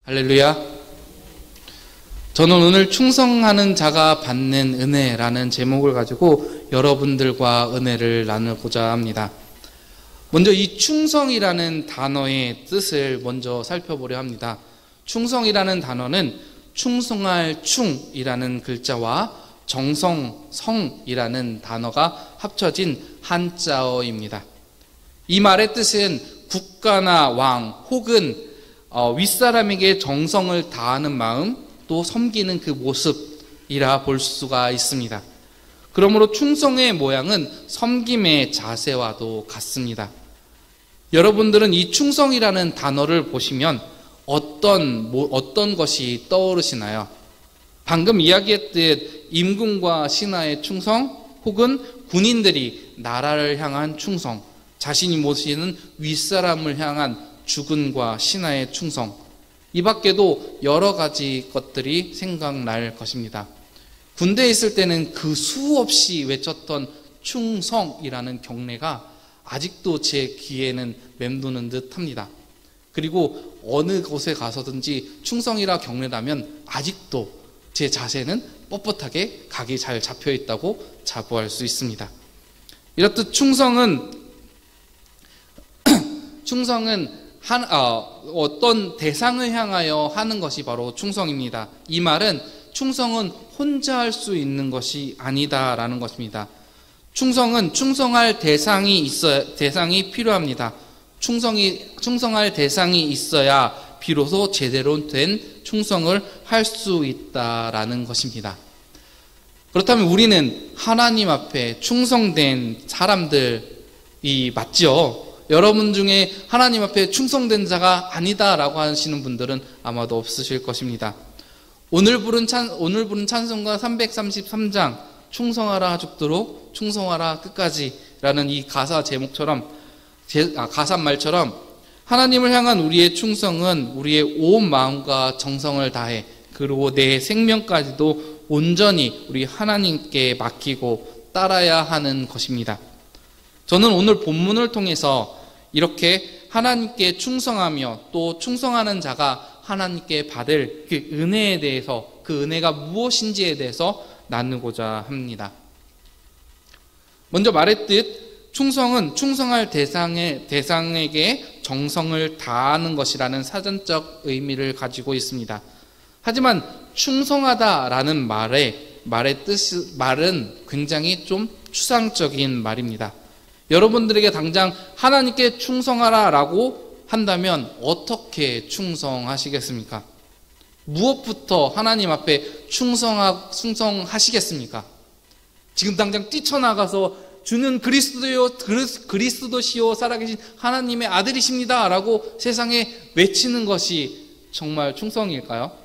할렐루야. 저는 오늘 충성하는 자가 받는 은혜라는 제목을 가지고 여러분들과 은혜를 나누고자 합니다. 먼저 이 충성이라는 단어의 뜻을 먼저 살펴보려 합니다. 충성이라는 단어는 충성할 충이라는 글자와 정성, 성이라는 단어가 합쳐진 한자어입니다. 이 말의 뜻은 국가나 왕 혹은 윗사람에게 정성을 다하는 마음, 또 섬기는 그 모습이라 볼 수가 있습니다. 그러므로 충성의 모양은 섬김의 자세와도 같습니다. 여러분들은 이 충성이라는 단어를 보시면 어떤 것이 떠오르시나요? 방금 이야기했듯 임금과 신하의 충성, 혹은 군인들이 나라를 향한 충성, 자신이 모시는 윗사람을 향한 주군과 신하의 충성, 이 밖에도 여러 가지 것들이 생각날 것입니다. 군대에 있을 때는 그 수없이 외쳤던 충성이라는 경례가 아직도 제 귀에는 맴도는 듯 합니다. 그리고 어느 곳에 가서든지 충성이라 경례라면 아직도 제 자세는 뻣뻣하게 각이 잘 잡혀 있다고 자부할 수 있습니다. 이렇듯 충성은 어떤 대상을 향하여 하는 것이 바로 충성입니다. 이 말은 충성은 혼자 할 수 있는 것이 아니다라는 것입니다. 충성은 충성할 대상이 필요합니다. 충성할 대상이 있어야 비로소 제대로 된 충성을 할 수 있다라는 것입니다. 그렇다면 우리는 하나님 앞에 충성된 사람들이 맞죠? 여러분 중에 하나님 앞에 충성된 자가 아니다라고 하시는 분들은 아마도 없으실 것입니다. 오늘 부른 찬송가 333장 충성하라 죽도록 충성하라 끝까지라는 이 가사 제목처럼 가사 말처럼 하나님을 향한 우리의 충성은 우리의 온 마음과 정성을 다해 그리고 내 생명까지도 온전히 우리 하나님께 맡기고 따라야 하는 것입니다. 저는 오늘 본문을 통해서 이렇게 하나님께 충성하며 또 충성하는 자가 하나님께 받을 그 은혜에 대해서, 그 은혜가 무엇인지에 대해서 나누고자 합니다. 먼저 말했듯 충성은 충성할 대상에게 정성을 다하는 것이라는 사전적 의미를 가지고 있습니다. 하지만 충성하다라는 말은 굉장히 좀 추상적인 말입니다. 여러분들에게 당장 하나님께 충성하라라고 한다면 어떻게 충성하시겠습니까? 무엇부터 하나님 앞에 충성하시겠습니까? 지금 당장 뛰쳐나가서 주는 그리스도시요 살아계신 하나님의 아들이십니다 라고 세상에 외치는 것이 정말 충성일까요?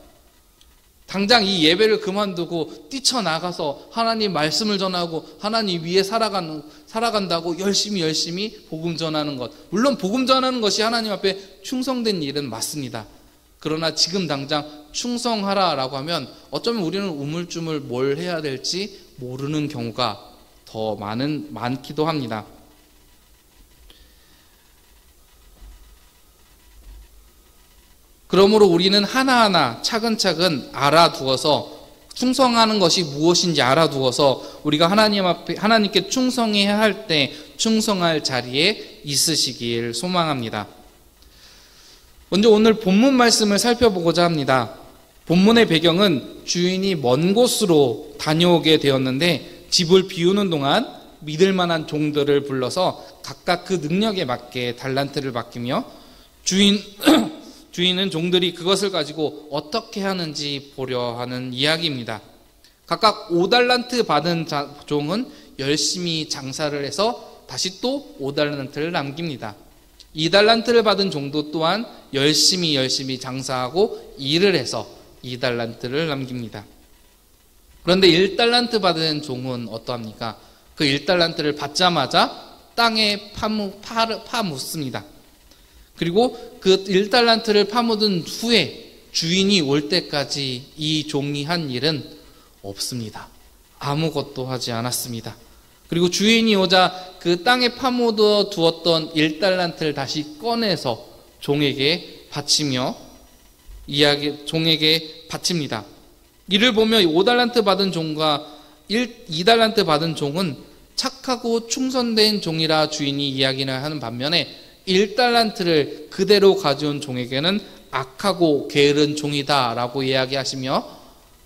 당장 이 예배를 그만두고 뛰쳐나가서 하나님 말씀을 전하고 하나님 위에 살아간다고 열심히 복음 전하는 것, 물론 복음 전하는 것이 하나님 앞에 충성된 일은 맞습니다. 그러나 지금 당장 충성하라라고 하면 어쩌면 우리는 우물쭈물 뭘 해야 될지 모르는 경우가 더 많기도 합니다. 그러므로 우리는 하나하나 차근차근 알아두어서 충성하는 것이 무엇인지 알아두어서 우리가 하나님께 충성해야 할 때 충성할 자리에 있으시길 소망합니다. 먼저 오늘 본문 말씀을 살펴보고자 합니다. 본문의 배경은 주인이 먼 곳으로 다녀오게 되었는데 집을 비우는 동안 믿을 만한 종들을 불러서 각각 그 능력에 맞게 달란트를 맡기며 주인은 종들이 그것을 가지고 어떻게 하는지 보려 하는 이야기입니다. 각각 5달란트 받은 종은 열심히 장사를 해서 다시 또 5달란트를 남깁니다. 2달란트를 받은 종도 또한 열심히 장사하고 일을 해서 2달란트를 남깁니다. 그런데 1달란트 받은 종은 어떠합니까? 그 1달란트를 받자마자 땅에 파묻습니다. 그리고 그 1달란트를 파묻은 후에 주인이 올 때까지 이 종이 한 일은 없습니다. 아무것도 하지 않았습니다. 그리고 주인이 오자 그 땅에 파묻어 두었던 1달란트를 다시 꺼내서 종에게 바치며 종에게 바칩니다. 이를 보며 5달란트 받은 종과 2달란트 받은 종은 착하고 충성된 종이라 주인이 이야기를 하는 반면에 1달란트를 그대로 가져온 종에게는 악하고 게으른 종이다 라고 이야기하시며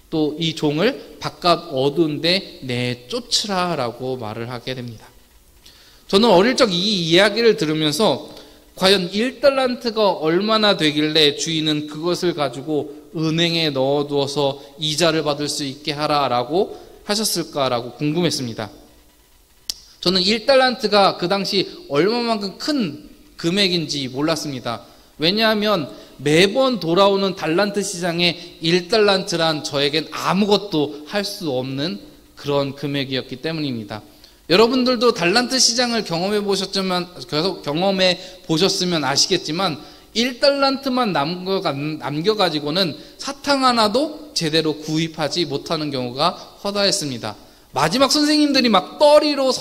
또 이 종을 바깥 어두운 데 내쫓으라 라고 말을 하게 됩니다. 저는 어릴 적 이 이야기를 들으면서 과연 1달란트가 얼마나 되길래 주인은 그것을 가지고 은행에 넣어두어서 이자를 받을 수 있게 하라라고 하셨을까라고 궁금했습니다. 저는 1달란트가 그 당시 얼마만큼 큰 금액인지 몰랐습니다. 왜냐하면 매번 돌아오는 달란트 시장에 1달란트란 저에겐 아무것도 할 수 없는 그런 금액이었기 때문입니다. 여러분들도 달란트 시장을 경험해 보셨으면 아시겠지만 1달란트만 남겨가지고는 사탕 하나도 제대로 구입하지 못하는 경우가 허다했습니다. 마지막 선생님들이 막 떠리로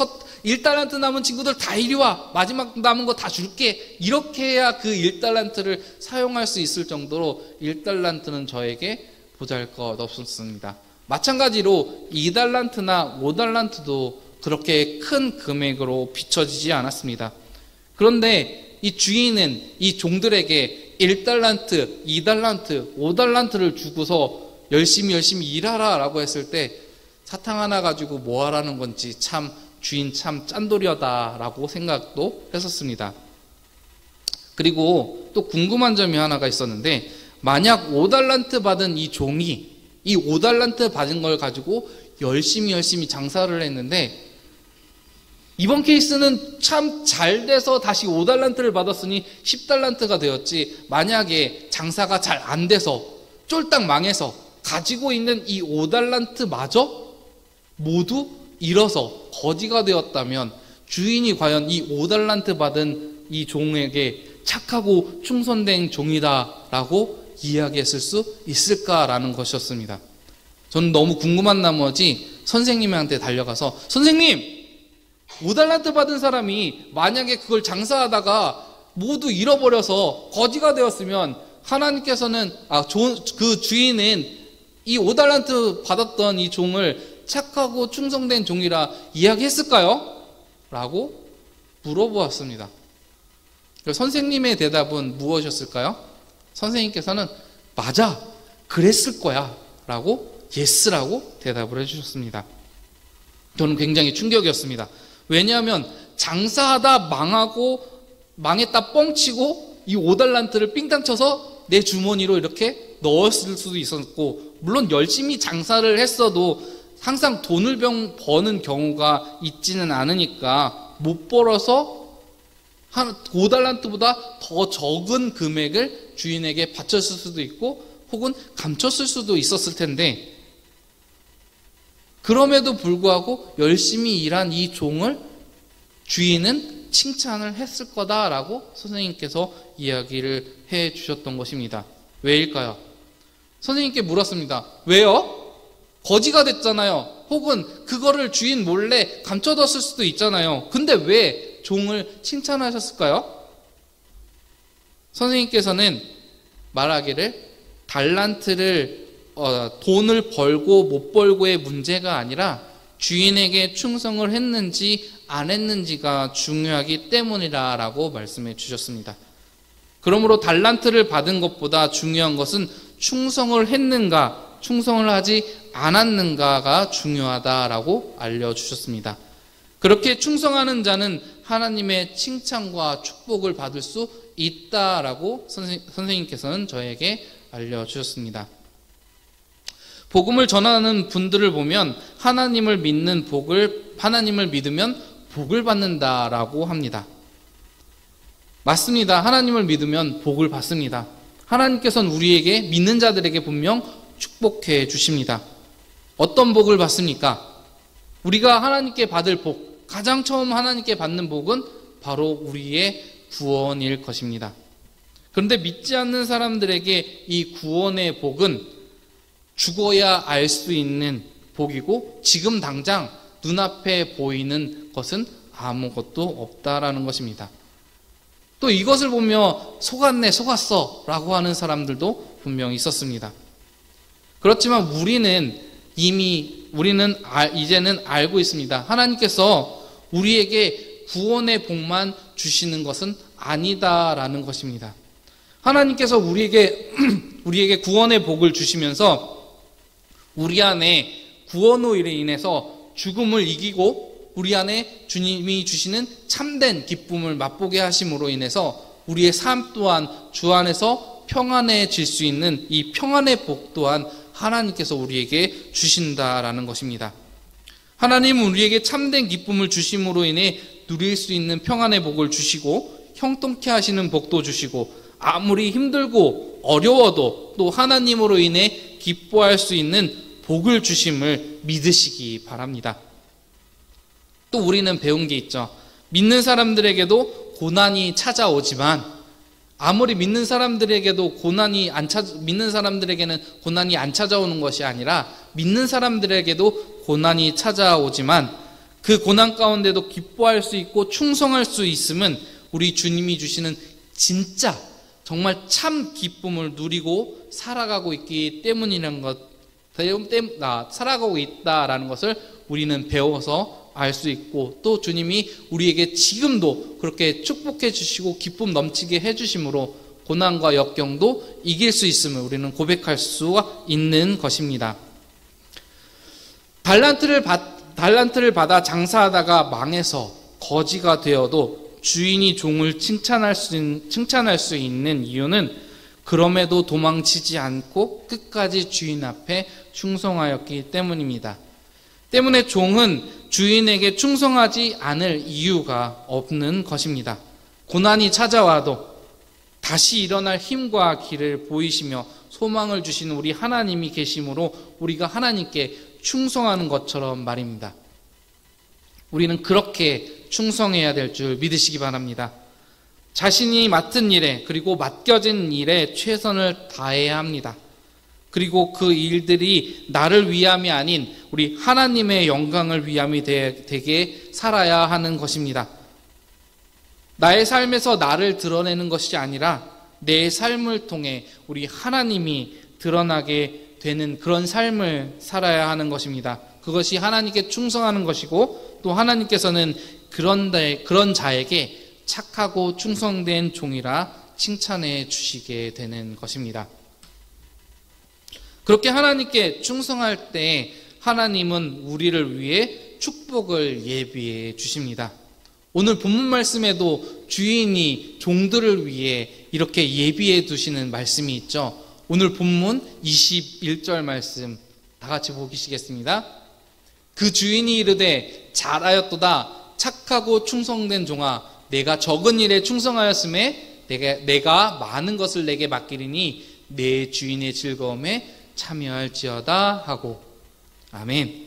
1달란트 남은 친구들 다 이리 와, 마지막 남은 거 다 줄게, 이렇게 해야 그 1달란트를 사용할 수 있을 정도로 1달란트는 저에게 보잘것없었습니다. 마찬가지로 2달란트나 5달란트도 그렇게 큰 금액으로 비춰지지 않았습니다. 그런데 이 주인은 이 종들에게 1달란트, 2달란트, 5달란트를 주고서 열심히 일하라 라고 했을 때 사탕 하나 가지고 뭐 하라는 건지 참 주인 참 짠돌이다 라고 생각도 했었습니다. 그리고 또 궁금한 점이 하나가 있었는데, 만약 5달란트 받은 이 종이 이 5달란트 받은 걸 가지고 열심히 장사를 했는데, 이번 케이스는 참 잘 돼서 다시 5달란트를 받았으니 10달란트가 되었지, 만약에 장사가 잘 안 돼서 쫄딱 망해서 가지고 있는 이 5달란트마저 모두 잃어서 거지가 되었다면 주인이 과연 이 5달란트 받은 이 종에게 착하고 충성된 종이다라고 이야기했을 수 있을까라는 것이었습니다. 저는 너무 궁금한 나머지 선생님한테 달려가서, 선생님! 5달란트 받은 사람이 만약에 그걸 장사하다가 모두 잃어버려서 거지가 되었으면 하나님께서는 그 주인은 이 5달란트 받았던 이 종을 착하고 충성된 종이라 이야기했을까요? 라고 물어보았습니다. 선생님의 대답은 무엇이었을까요? 선생님께서는 맞아, 그랬을 거야 라고 예스라고 대답을 해주셨습니다. 저는 굉장히 충격이었습니다. 왜냐하면 장사하다 망했다 뻥치고 이 5달란트를 삥땅 쳐서 내 주머니로 이렇게 넣었을 수도 있었고, 물론 열심히 장사를 했어도 항상 돈을 버는 경우가 있지는 않으니까 못 벌어서 5달란트보다 더 적은 금액을 주인에게 바쳤을 수도 있고 혹은 감췄을 수도 있었을 텐데, 그럼에도 불구하고 열심히 일한 이 종을 주인은 칭찬을 했을 거다라고 선생님께서 이야기를 해 주셨던 것입니다. 왜일까요? 선생님께 물었습니다. 왜요? 거지가 됐잖아요. 혹은 그거를 주인 몰래 감춰뒀을 수도 있잖아요. 근데 왜 종을 칭찬하셨을까요? 선생님께서는 말하기를 달란트를 돈을 벌고 못 벌고의 문제가 아니라 주인에게 충성을 했는지 안 했는지가 중요하기 때문이라고 말씀해 주셨습니다. 그러므로 달란트를 받은 것보다 중요한 것은 충성을 했는가, 충성을 하지 않았는가가 중요하다라고 알려주셨습니다. 그렇게 충성하는 자는 하나님의 칭찬과 축복을 받을 수 있다라고 선생님께서는 저에게 알려주셨습니다. 복음을 전하는 분들을 보면 하나님을 믿으면 복을 받는다라고 합니다. 맞습니다. 하나님을 믿으면 복을 받습니다. 하나님께서는 우리에게, 믿는 자들에게 분명 축복해 주십니다. 어떤 복을 받습니까? 우리가 하나님께 받을 복, 가장 처음 하나님께 받는 복은 바로 우리의 구원일 것입니다. 그런데 믿지 않는 사람들에게 이 구원의 복은 죽어야 알 수 있는 복이고, 지금 당장 눈앞에 보이는 것은 아무것도 없다라는 것입니다. 또 이것을 보며 속았네, 속았어 라고 하는 사람들도 분명히 있었습니다. 그렇지만 우리는 이제는 알고 있습니다. 하나님께서 우리에게 구원의 복만 주시는 것은 아니다라는 것입니다. 하나님께서 우리에게 구원의 복을 주시면서 우리 안에 구원으로 인해서 죽음을 이기고 우리 안에 주님이 주시는 참된 기쁨을 맛보게 하심으로 인해서 우리의 삶 또한 주 안에서 평안해질 수 있는 이 평안의 복 또한 하나님께서 우리에게 주신다라는 것입니다. 하나님은 우리에게 참된 기쁨을 주심으로 인해 누릴 수 있는 평안의 복을 주시고 형통케 하시는 복도 주시고 아무리 힘들고 어려워도 또 하나님으로 인해 기뻐할 수 있는 복을 주심을 믿으시기 바랍니다. 또 우리는 배운 게 있죠. 믿는 사람들에게도 고난이 찾아오지만 아무리 믿는 사람들에게는 고난이 안 찾아오는 것이 아니라 믿는 사람들에게도 고난이 찾아오지만 그 고난 가운데도 기뻐할 수 있고 충성할 수 있음은 우리 주님이 주시는 진짜 정말 참 기쁨을 누리고 살아가고 있기 때문이라는 살아가고 있다라는 것을 우리는 배워서 알 수 있고 또 주님이 우리에게 지금도 그렇게 축복해 주시고 기쁨 넘치게 해 주심으로 고난과 역경도 이길 수 있음을 우리는 고백할 수가 있는 것입니다. 달란트를 받아 장사하다가 망해서 거지가 되어도 주인이 종을 칭찬할 수 있는 이유는 그럼에도 도망치지 않고 끝까지 주인 앞에 충성하였기 때문입니다. 때문에 종은 주인에게 충성하지 않을 이유가 없는 것입니다. 고난이 찾아와도 다시 일어날 힘과 길을 보이시며 소망을 주시는 우리 하나님이 계심으로 우리가 하나님께 충성하는 것처럼 말입니다. 우리는 그렇게 충성해야 될 줄 믿으시기 바랍니다. 자신이 맡은 일에 그리고 맡겨진 일에 최선을 다해야 합니다. 그리고 그 일들이 나를 위함이 아닌 우리 하나님의 영광을 위함이 되게 살아야 하는 것입니다. 나의 삶에서 나를 드러내는 것이 아니라 내 삶을 통해 우리 하나님이 드러나게 되는 그런 삶을 살아야 하는 것입니다. 그것이 하나님께 충성하는 것이고 또 하나님께서는 그런 자에게 착하고 충성된 종이라 칭찬해 주시게 되는 것입니다. 그렇게 하나님께 충성할 때 하나님은 우리를 위해 축복을 예비해 주십니다. 오늘 본문 말씀에도 주인이 종들을 위해 이렇게 예비해 두시는 말씀이 있죠. 오늘 본문 21절 말씀 다 같이 보시겠습니다. 그 주인이 이르되 잘하였도다 착하고 충성된 종아 내가 적은 일에 충성하였음에 내가 많은 것을 내게 맡기리니 내 주인의 즐거움에 참여할지어다 하고 아멘.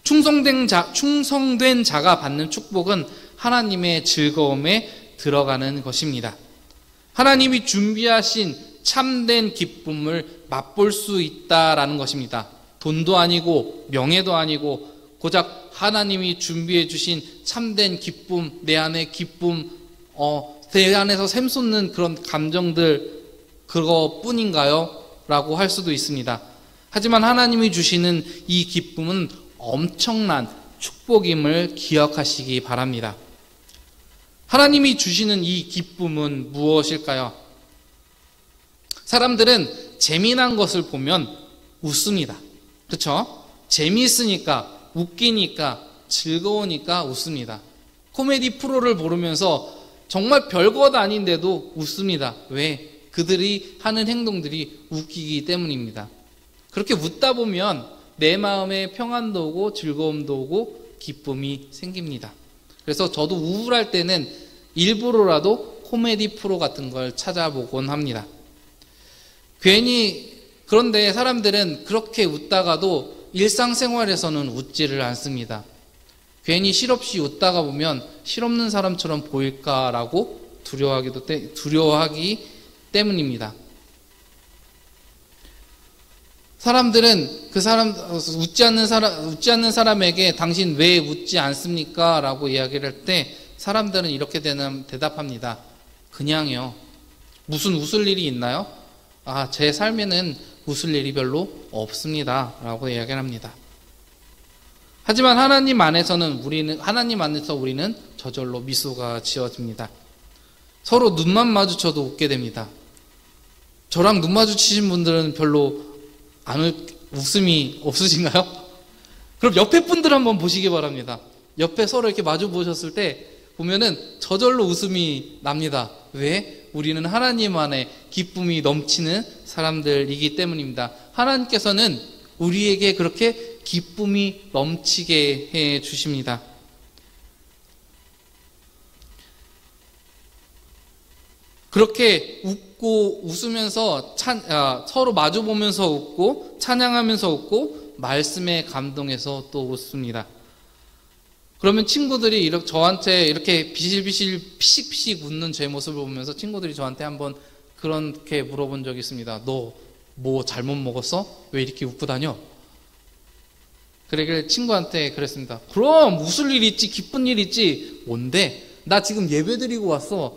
충성된 자가 받는 축복은 하나님의 즐거움에 들어가는 것입니다. 하나님이 준비하신 참된 기쁨을 맛볼 수 있다라는 것입니다. 돈도 아니고 명예도 아니고 고작 하나님이 준비해 주신 참된 기쁨, 내 안의 기쁨, 내 안에서 샘솟는 그런 감정들 그거뿐인가요? 라고 할 수도 있습니다. 하지만 하나님이 주시는 이 기쁨은 엄청난 축복임을 기억하시기 바랍니다. 하나님이 주시는 이 기쁨은 무엇일까요? 사람들은 재미난 것을 보면 웃습니다. 그렇죠? 재미있으니까, 웃기니까, 즐거우니까 웃습니다. 코미디 프로를 보면서 정말 별것 아닌데도 웃습니다. 왜? 그들이 하는 행동들이 웃기기 때문입니다. 그렇게 웃다 보면 내 마음에 평안도 오고 즐거움도 오고 기쁨이 생깁니다. 그래서 저도 우울할 때는 일부러라도 코미디 프로 같은 걸 찾아보곤 합니다. 그런데 사람들은 그렇게 웃다가도 일상생활에서는 웃지를 않습니다. 괜히 실없이 웃다가 보면 실없는 사람처럼 보일까라고 두려워하기 때문입니다. 사람들은 웃지 않는 사람에게 당신 왜 웃지 않습니까? 라고 이야기를 할 때 사람들은 이렇게 대답합니다. 그냥요. 무슨 웃을 일이 있나요? 제 삶에는 웃을 일이 별로 없습니다 라고 이야기를 합니다. 하지만 하나님 안에서 우리는 저절로 미소가 지어집니다. 서로 눈만 마주쳐도 웃게 됩니다. 저랑 눈 마주치신 분들은 별로 웃음이 없으신가요? 그럼 옆에 분들 한번 보시기 바랍니다. 옆에 서로 이렇게 마주 보셨을 때 보면은 저절로 웃음이 납니다. 왜? 우리는 하나님 안에 기쁨이 넘치는 사람들이기 때문입니다. 하나님께서는 우리에게 그렇게 기쁨이 넘치게 해 주십니다. 그렇게 웃고 웃으면서 서로 마주 보면서 웃고 찬양하면서 웃고 말씀에 감동해서 또 웃습니다. 그러면 친구들이 저한테 이렇게 비실비실 피식피식 웃는 제 모습을 보면서 친구들이 저한테 한번 그렇게 물어본 적이 있습니다. 너 뭐 잘못 먹었어? 왜 이렇게 웃고 다녀? 그래 친구한테 그랬습니다. 그럼 웃을 일 있지, 기쁜 일 있지. 뭔데? 나 지금 예배 드리고 왔어.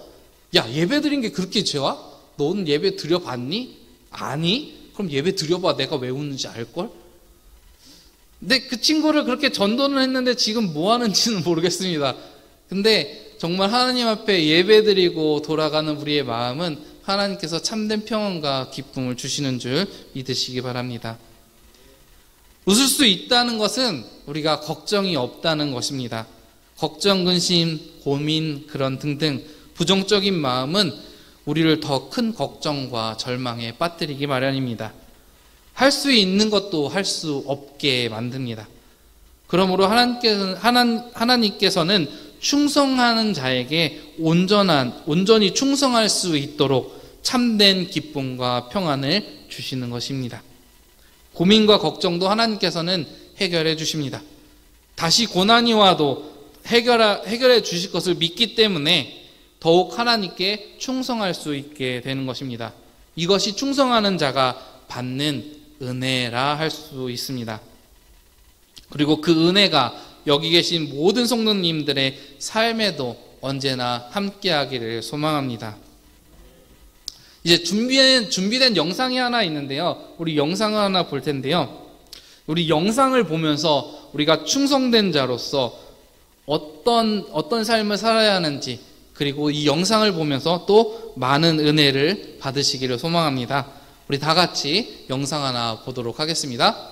야, 예배 드린 게 그렇게 죄야? 너는 예배 드려봤니? 아니? 그럼 예배 드려봐. 내가 왜 웃는지 알걸? 근데 그 친구를 그렇게 전도를 했는데 지금 뭐 하는지는 모르겠습니다. 근데 정말 하나님 앞에 예배 드리고 돌아가는 우리의 마음은 하나님께서 참된 평안과 기쁨을 주시는 줄 믿으시기 바랍니다. 웃을 수 있다는 것은 우리가 걱정이 없다는 것입니다. 걱정, 근심, 고민, 그런 등등 부정적인 마음은 우리를 더 큰 걱정과 절망에 빠뜨리기 마련입니다. 할 수 있는 것도 할 수 없게 만듭니다. 그러므로 하나님께서는 충성하는 자에게 온전히 충성할 수 있도록 참된 기쁨과 평안을 주시는 것입니다. 고민과 걱정도 하나님께서는 해결해 주십니다. 다시 고난이 와도 해결해 주실 것을 믿기 때문에 더욱 하나님께 충성할 수 있게 되는 것입니다. 이것이 충성하는 자가 받는 은혜라 할 수 있습니다. 그리고 그 은혜가 여기 계신 모든 성도님들의 삶에도 언제나 함께하기를 소망합니다. 이제 준비된 영상이 하나 있는데요. 우리 영상을 하나 볼 텐데요. 우리 영상을 보면서 우리가 충성된 자로서 어떤 삶을 살아야 하는지, 그리고 이 영상을 보면서 또 많은 은혜를 받으시기를 소망합니다. 우리 다 같이 영상 하나 보도록 하겠습니다.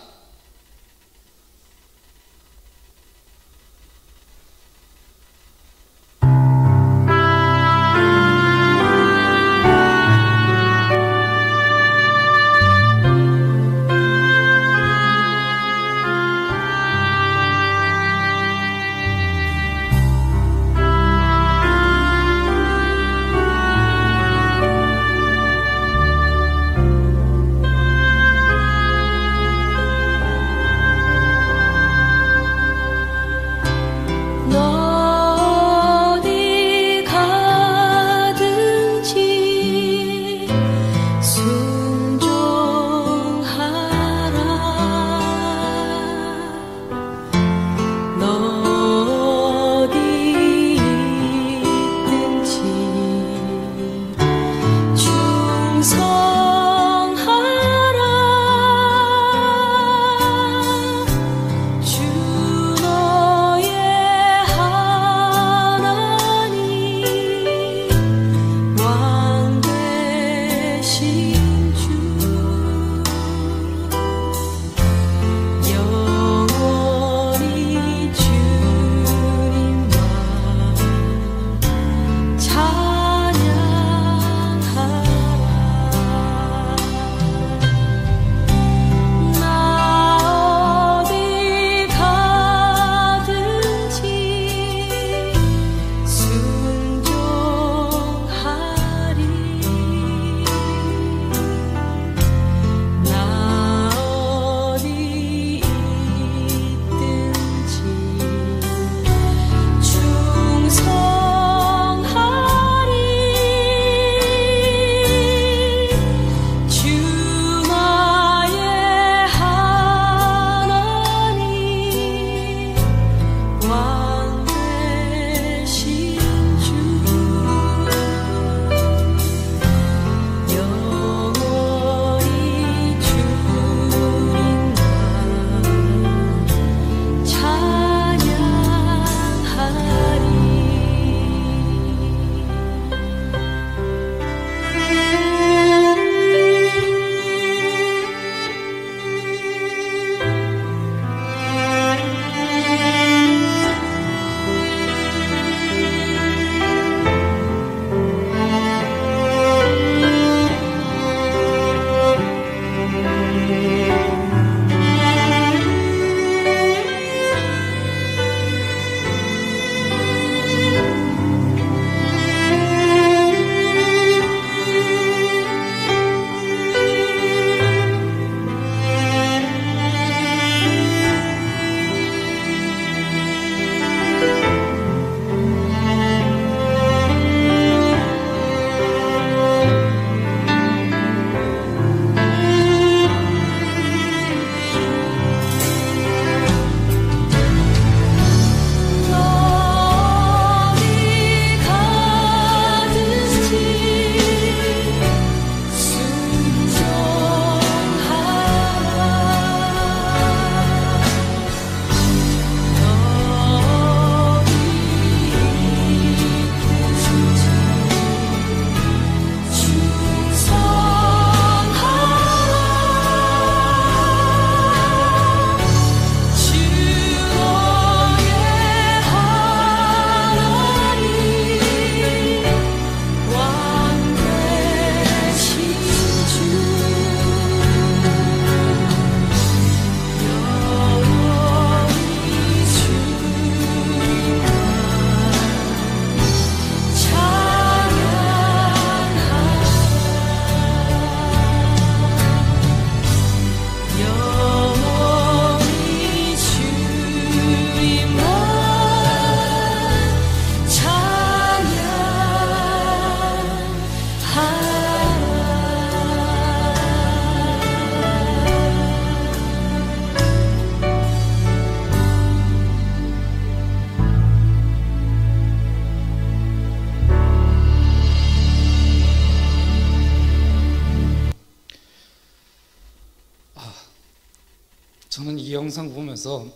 저는 이 영상 보면서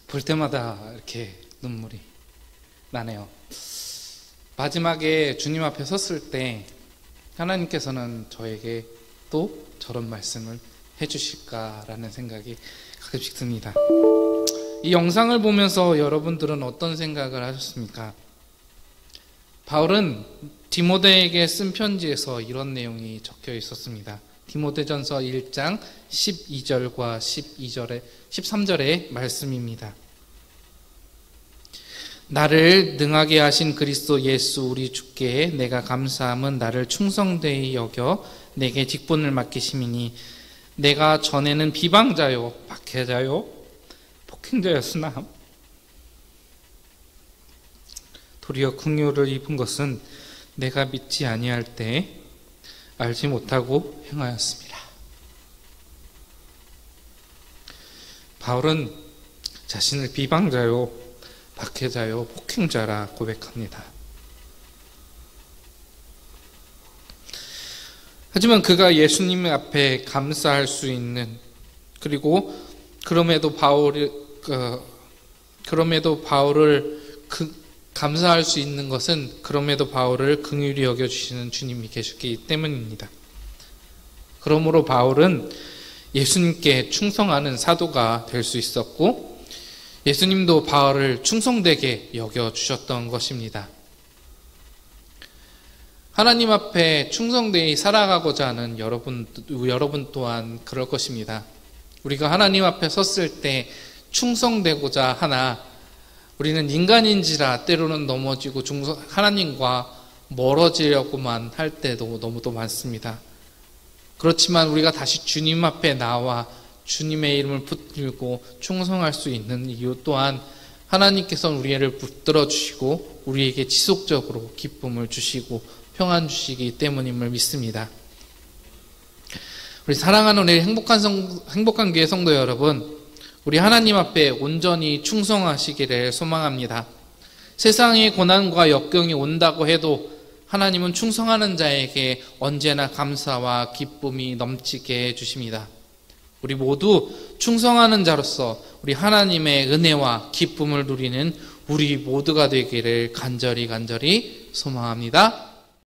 볼 때마다 이렇게 눈물이 나네요. 마지막에 주님 앞에 섰을 때 하나님께서는 저에게 또 저런 말씀을 해주실까라는 생각이 가끔씩 듭니다. 이 영상을 보면서 여러분들은 어떤 생각을 하셨습니까? 바울은 디모데에게 쓴 편지에서 이런 내용이 적혀 있었습니다. 디모데전서 1장 12절과 13절의 말씀입니다. 나를 능하게 하신 그리스도 예수 우리 주께 내가 감사함은 나를 충성되이 여겨 내게 직분을 맡기심이니 내가 전에는 비방자요 박해자요 폭행자였으나 도리어 긍휼을 입은 것은 내가 믿지 아니할 때 알지 못하고 행하였습니다. 바울은 자신을 비방자요 박해자요 폭행자라 고백합니다. 하지만 그가 예수님 앞에 감사할 수 있는, 그리고 그럼에도 바울을 감사할 수 있는 것은 그럼에도 바울을 긍휼히 여겨주시는 주님이 계셨기 때문입니다. 그러므로 바울은 예수님께 충성하는 사도가 될 수 있었고 예수님도 바울을 충성되게 여겨주셨던 것입니다. 하나님 앞에 충성되이 살아가고자 하는 여러분 또한 그럴 것입니다. 우리가 하나님 앞에 섰을 때 충성되고자 하나 우리는 인간인지라 때로는 넘어지고 하나님과 멀어지려고만 할 때도 너무도 많습니다. 그렇지만 우리가 다시 주님 앞에 나와 주님의 이름을 붙들고 충성할 수 있는 이유 또한 하나님께서는 우리를 붙들어 주시고 우리에게 지속적으로 기쁨을 주시고 평안 주시기 때문임을 믿습니다. 우리 사랑하는 우리 행복한 교회 성도 여러분, 우리 하나님 앞에 온전히 충성하시기를 소망합니다. 세상의 고난과 역경이 온다고 해도 하나님은 충성하는 자에게 언제나 감사와 기쁨이 넘치게 해주십니다. 우리 모두 충성하는 자로서 우리 하나님의 은혜와 기쁨을 누리는 우리 모두가 되기를 간절히 소망합니다.